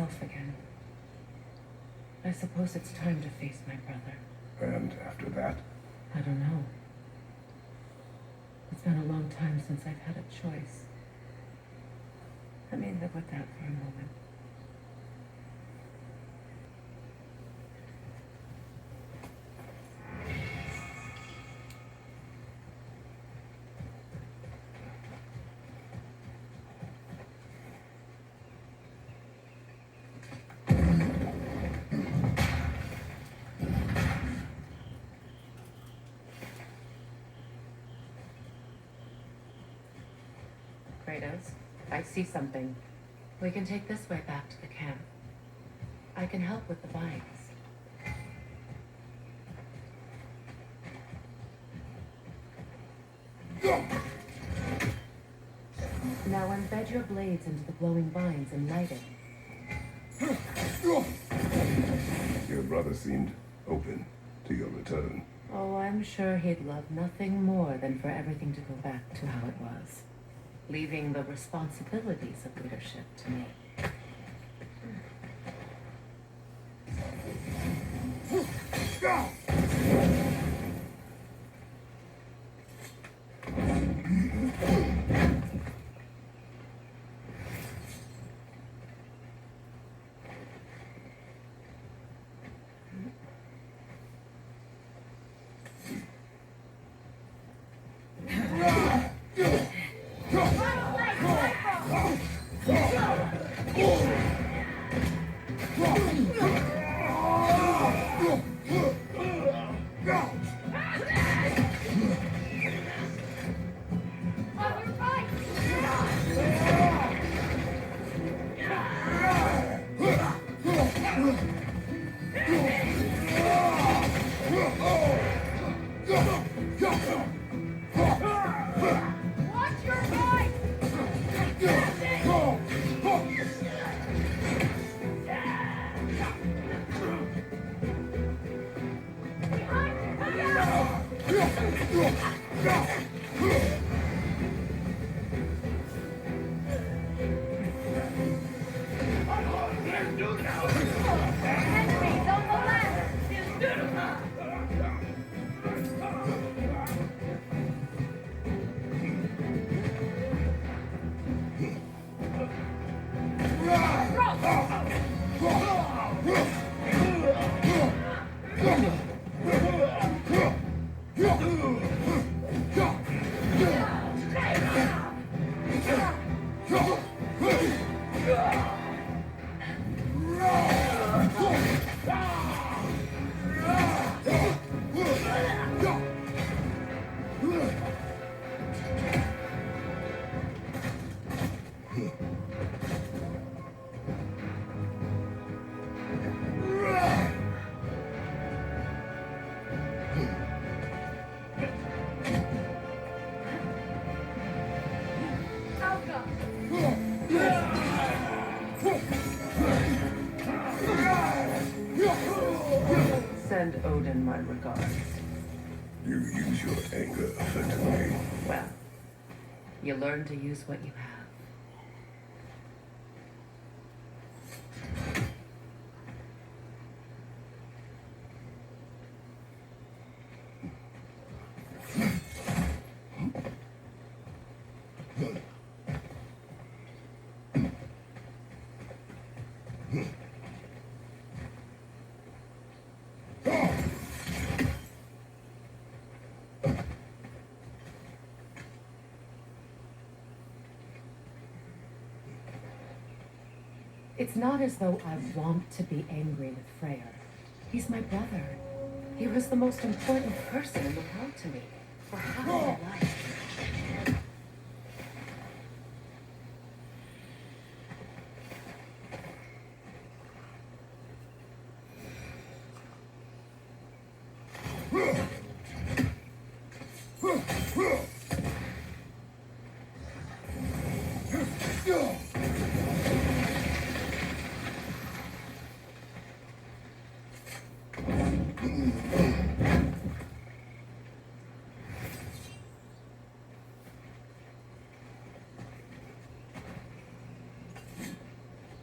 off again. I suppose it's time to face my brother. And after that? I don't know. It's been a long time since I've had a choice. Let me live with that for a moment. Kratos, I see something. We can take this way back to the camp. I can help with the vines. Now embed your blades into the glowing vines and light it. Your brother seemed open to your return. Oh, I'm sure he'd love nothing more than for everything to go back to how it was, leaving the responsibilities of leadership to me. Send Odin my regards. You use your anger effectively. Well, you learn to use what you have. It's not as though I want to be angry with Freyr. He's my brother. He was the most important person in the world to me for half my life.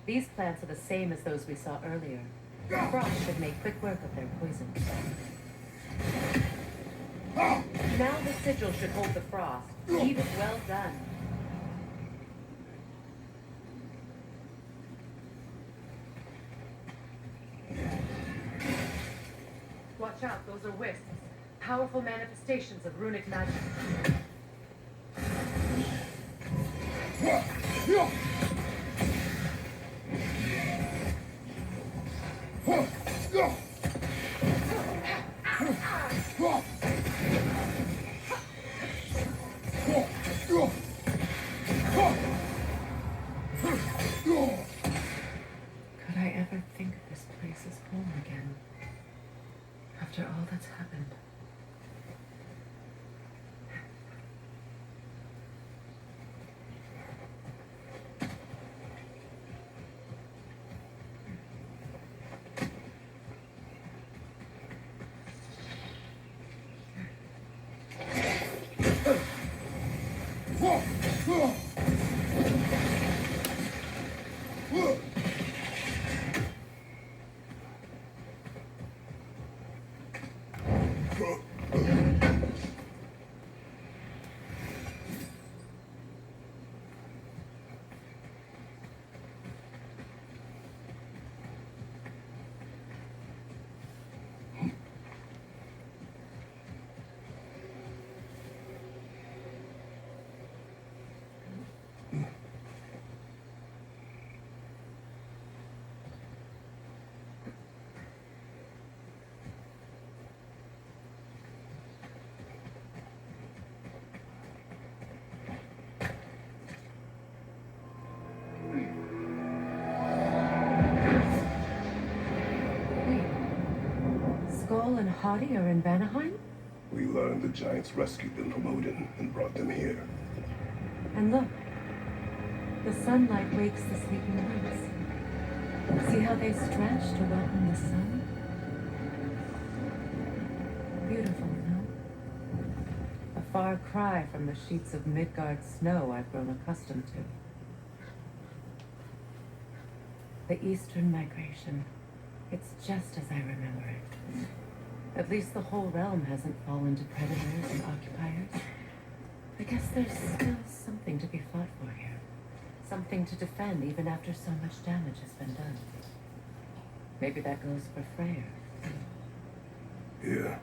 These plants are the same as those we saw earlier. Frost should make quick work of their poison. Now the sigil should hold the frost. Eve is well done. Watch out, those are wisps. Powerful manifestations of runic magic. Could I ever think of this place as home again? After all that's happened. Skull and Hottie are in Vanaheim? We learned the giants rescued them from Odin and brought them here. And look, the sunlight wakes the sleeping woods. See how they stretch to welcome the sun? Beautiful, no? A far cry from the sheets of Midgard snow I've grown accustomed to. The Eastern migration. It's just as I remember it. At least the whole realm hasn't fallen to predators and occupiers. I guess there's still something to be fought for here. Something to defend even after so much damage has been done. Maybe that goes for Freyr. Yeah.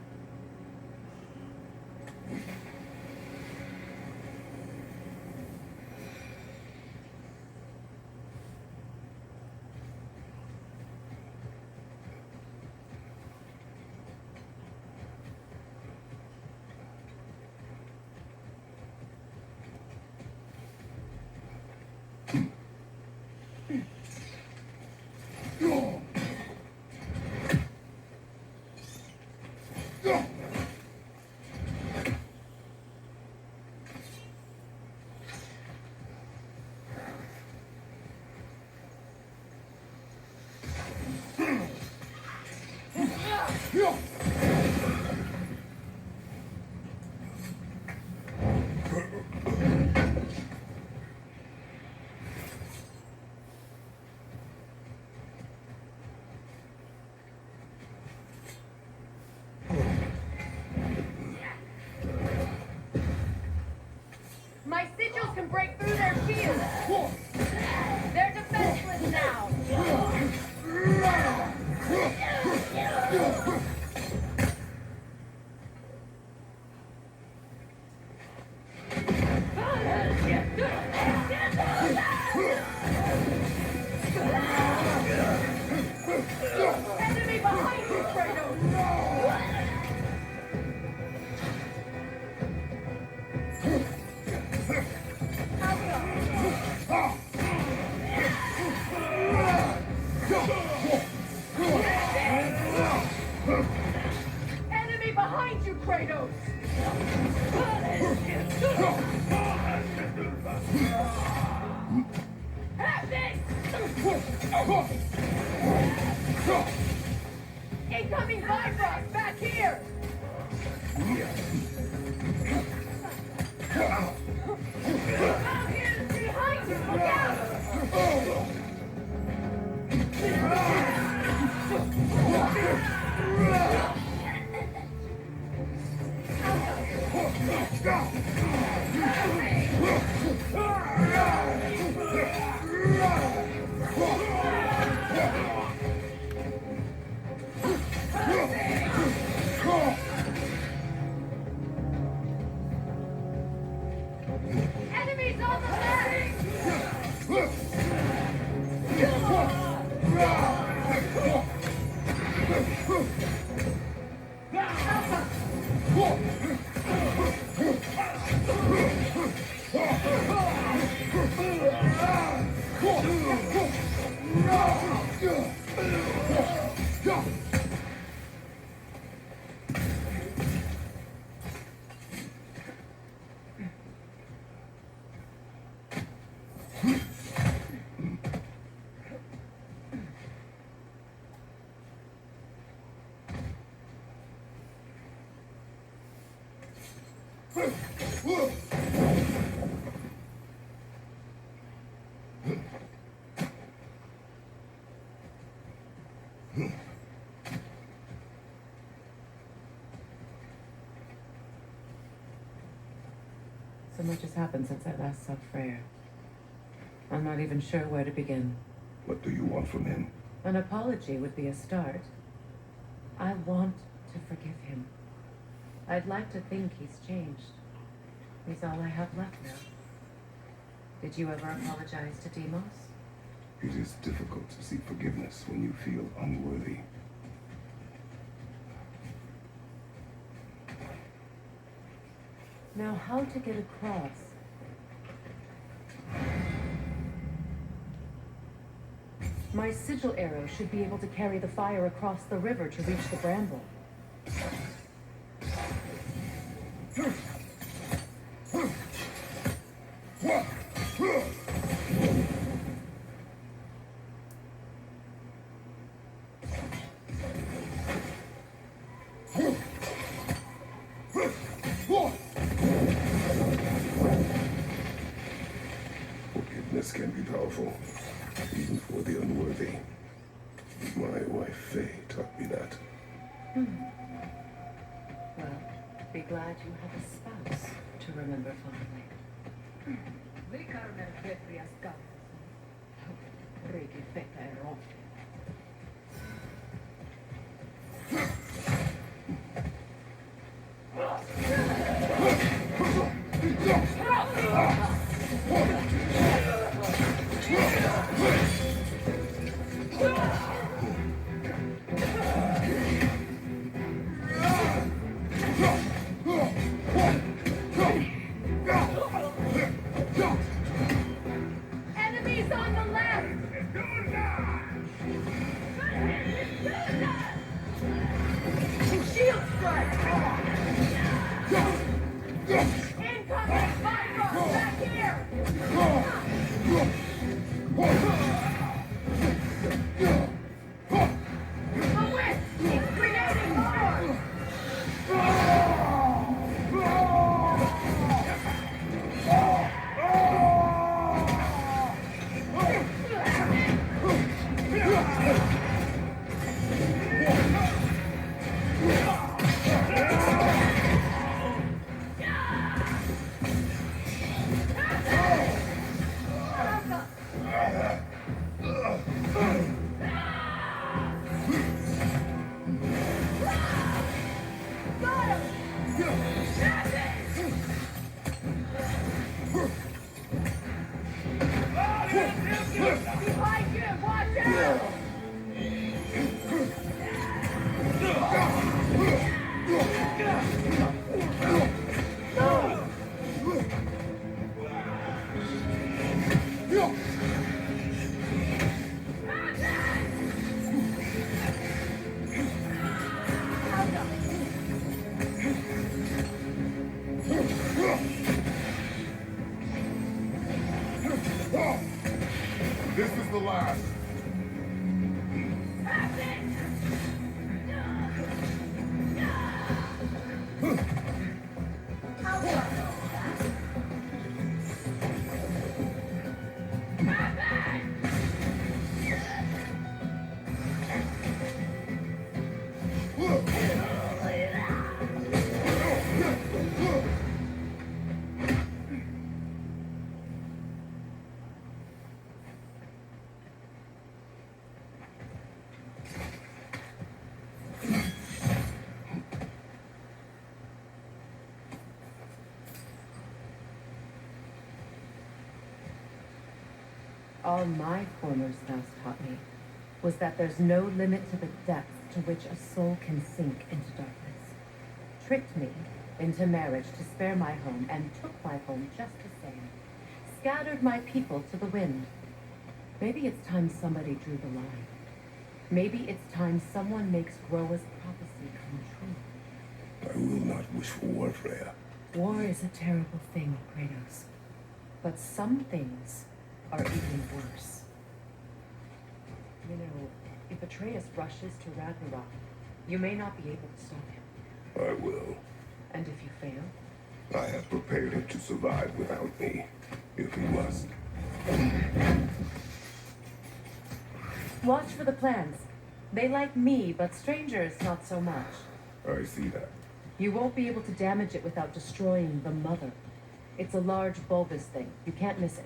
My sigils can break through their shields! They're defenseless now! Enemy behind you, Kratos! Enemy behind you, Kratos! Have this! So much has happened since I last saw Freya. I'm not even sure where to begin. What do you want from him? An apology would be a start. I want to forgive him. I'd like to think he's changed. He's all I have left now. Did you ever apologize to Demos? It is difficult to seek forgiveness when you feel unworthy. Now, how to get across? My sigil arrow should be able to carry the fire across the river to reach the bramble. Forgiveness can be powerful, even for the unworthy. My wife Faye taught me that. Well, be glad you have a spouse to remember fondly. Enemies on the left! Shield strike! Incoming Viper! Back here! The wind is creating more! Behind you! Watch out! This is the last. All my former spouse taught me was that there's no limit to the depth to which a soul can sink into darkness. Tricked me into marriage to spare my home and took my home just the same. Scattered my people to the wind. Maybe it's time somebody drew the line. Maybe it's time someone makes Groa's prophecy come true. I will not wish for war, Freya. War is a terrible thing, Kratos. But some things are even worse. You know, if Atreus rushes to Ragnarok, you may not be able to stop him. I will. And if you fail, I have prepared him to survive without me, if he must. Watch for the plants. They like me, but strangers not so much. I see that. You won't be able to damage it without destroying the mother. It's a large bulbous thing. You can't miss it.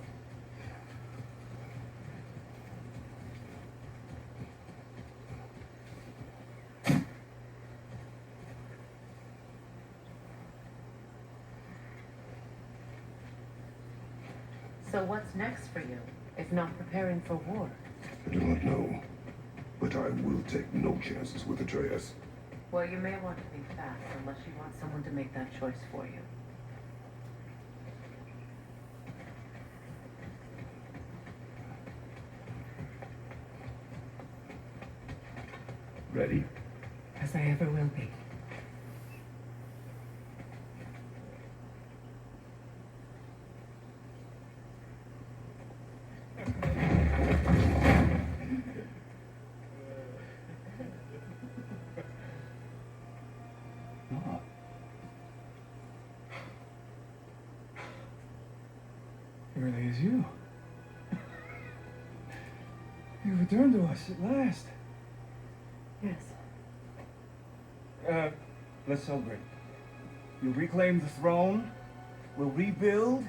So what's next for you, if not preparing for war? I do not know, but I will take no chances with Atreus. Well, you may want to be fast, unless you want someone to make that choice for you. Ready? As I ever will be. Oh. It really is you. You returned to us at last. Yes. Let's celebrate. You reclaim the throne. We'll rebuild.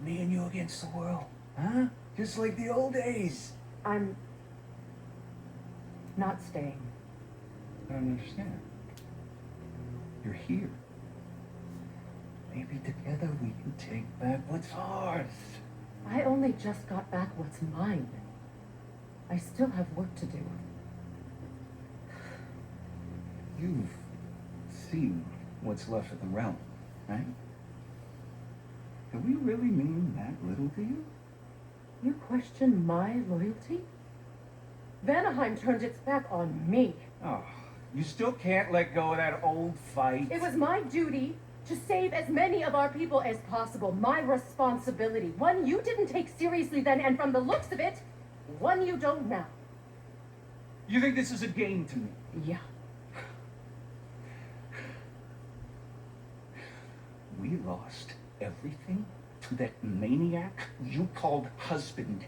Me and you against the world. Huh? Just like the old days. I'm not staying. I don't understand. You're here. Maybe together we can take back what's ours. I only just got back what's mine. I still have work to do. You've seen what's left of the realm, right? Do we really mean that little to you? You question my loyalty? Vanaheim turned its back on me. Oh, you still can't let go of that old fight. It was my duty to save as many of our people as possible. My responsibility. One you didn't take seriously then, and from the looks of it, one you don't now. You think this is a game to me? Yeah. We lost everything to that maniac you called husband.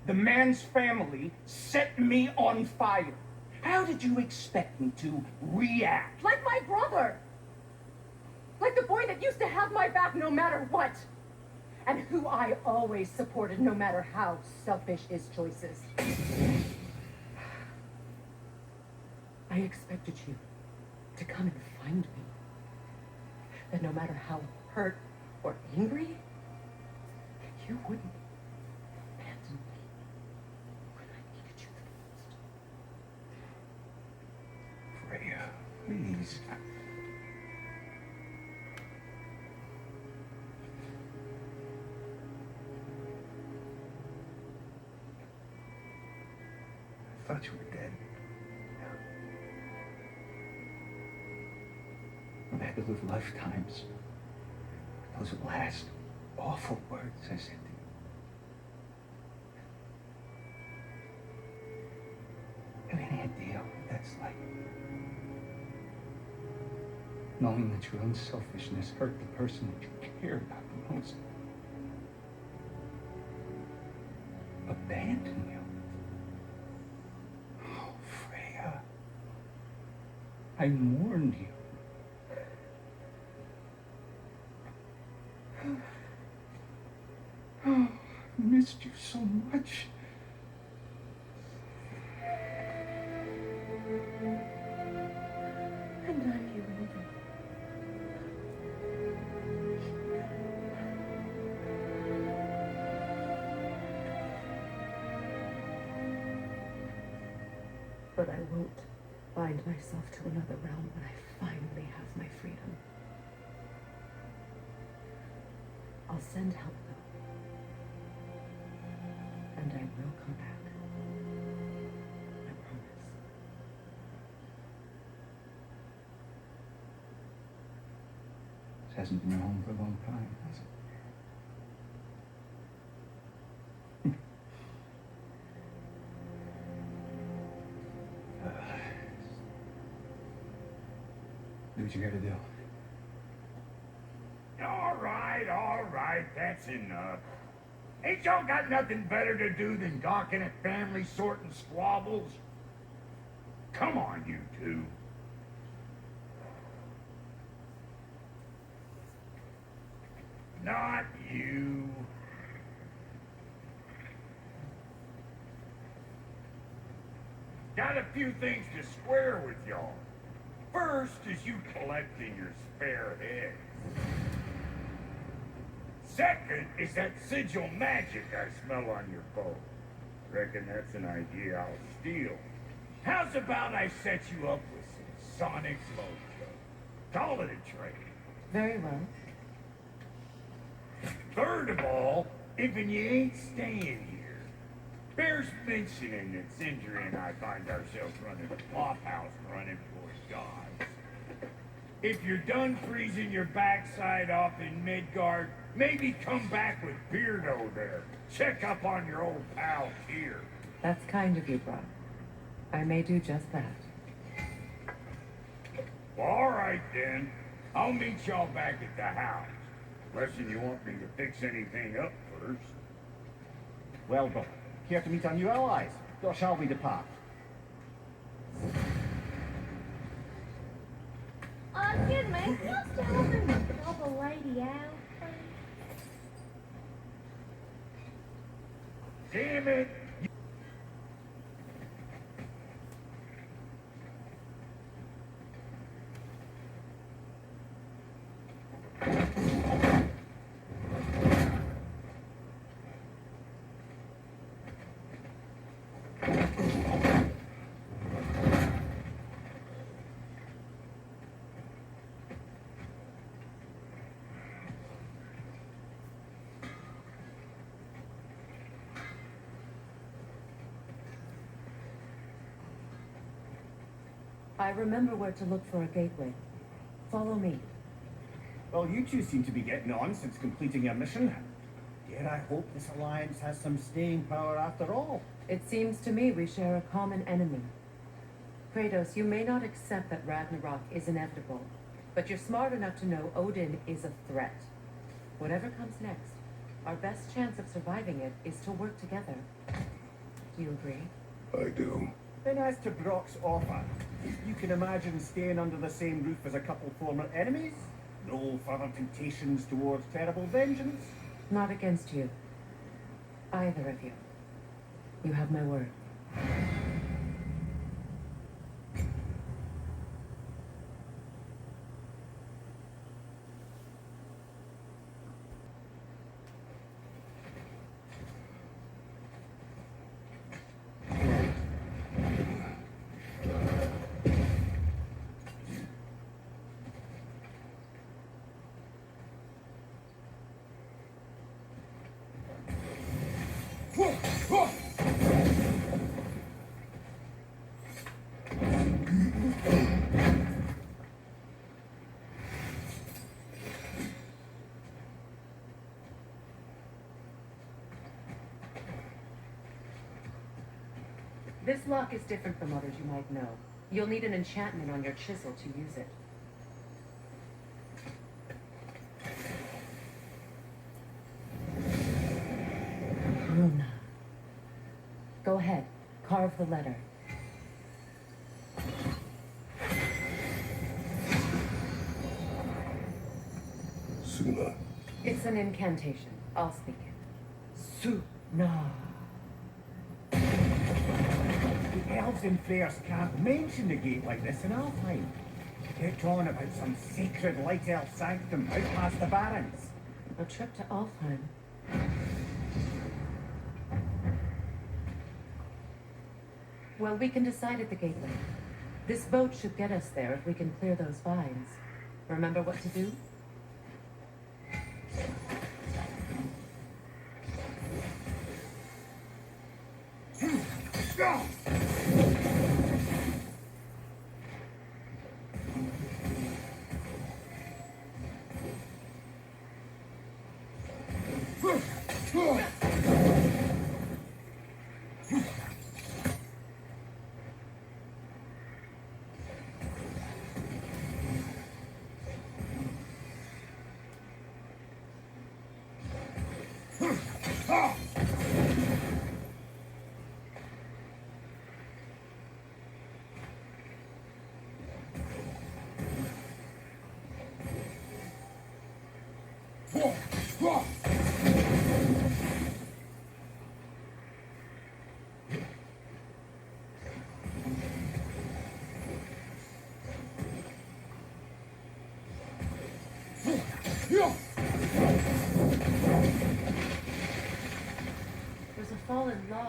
The man's family set me on fire. How did you expect me to react? Like my brother! Like the boy that used to have my back no matter what! And who I always supported no matter how selfish his choices. I expected you to come and find me. That no matter how hurt or angry, you wouldn't abandon me when I needed you the most. Freya, please. I thought you were dead. I've had to live lifetimes. Those last awful words I said to you. You have any idea what that's like? Knowing that your own selfishness hurt the person that you care about the most. Abandon you. Oh, Freya. I mourned you. Oh, I missed you so much. And are you leaving? But I won't bind myself to another realm when I finally have my freedom. I'll send help though. And I will come back. I promise. This hasn't been your home for a long time, has it? Do what you gotta do. All right, that's enough. Ain't y'all got nothing better to do than gawking at family sorting squabbles? Come on, you two. Not you. Got a few things to square with y'all. First is you collecting your spare heads. Second is that sigil magic I smell on your bow. Reckon that's an idea I'll steal. How's about I set you up with some sonic mojo? Call it a trade. Very well. Third of all, if you ain't staying here, bears mentioning that Sindri and I find ourselves running a flop house running for gods. If you're done freezing your backside off in Midgard, maybe come back with Beardo there. Check up on your old pal here. That's kind of you, Brock. I may do just that. All right, then. I'll meet y'all back at the house. Unless you want me to fix anything up first. Well done. Care to meet our new allies? Or shall we depart? Excuse me, can you stay up and help a lady out, please? Damn it! I remember where to look for a gateway. Follow me. Well, you two seem to be getting on since completing your mission. Dare I hope this alliance has some staying power after all? It seems to me we share a common enemy. Kratos, you may not accept that Ragnarok is inevitable, but you're smart enough to know Odin is a threat. Whatever comes next, our best chance of surviving it is to work together. Do you agree? I do. Then as to Brock's offer, you can imagine staying under the same roof as a couple former enemies? No further temptations towards terrible vengeance? Not against you. Either of you. You have my word. This lock is different from others you might know. You'll need an enchantment on your chisel to use it. Luna. Go ahead. Carve the letter. Suna. It's an incantation. I'll speak it. Suna. The elves and fairs can't mention the gate like this in Alfheim. Get on about some sacred light elf sanctum out past the barrens. A trip to Alfheim. Well, we can decide at the gateway. This boat should get us there if we can clear those vines. Remember what to do? Go!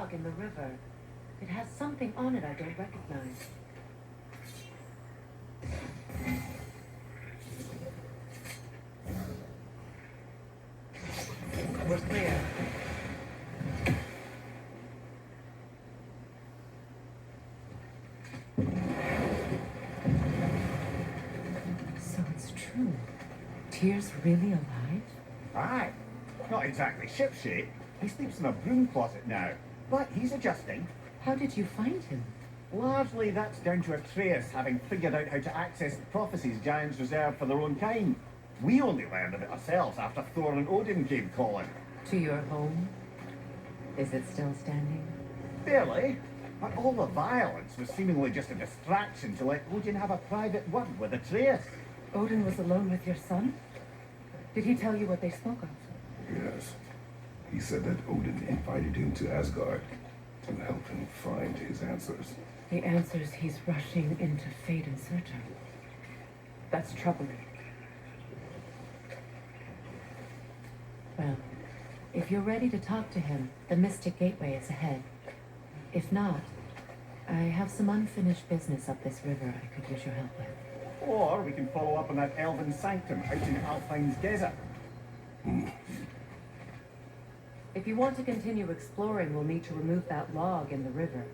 log in the river. It has something on it I don't recognize. We're clear. So it's true. Tyr's really alive? Aye. Not exactly shipshape. He sleeps in a broom closet now. But he's adjusting. How did you find him? Largely that's down to Atreus having figured out how to access the prophecies giants reserve for their own kind. We only learned of it ourselves after Thor and Odin came calling. To your home? Is it still standing? Barely. But all the violence was seemingly just a distraction to let Odin have a private word with Atreus. Odin was alone with your son? Did he tell you what they spoke of? Yes. He said that Odin invited him to Asgard to help him find his answers. The answers he's rushing into fate in search of. That's troubling. Well, if you're ready to talk to him, the Mystic Gateway is ahead. If not, I have some unfinished business up this river I could use your help with. Or we can follow up on that elven sanctum out in Alfine's desert. If you want to continue exploring, we'll need to remove that log in the river.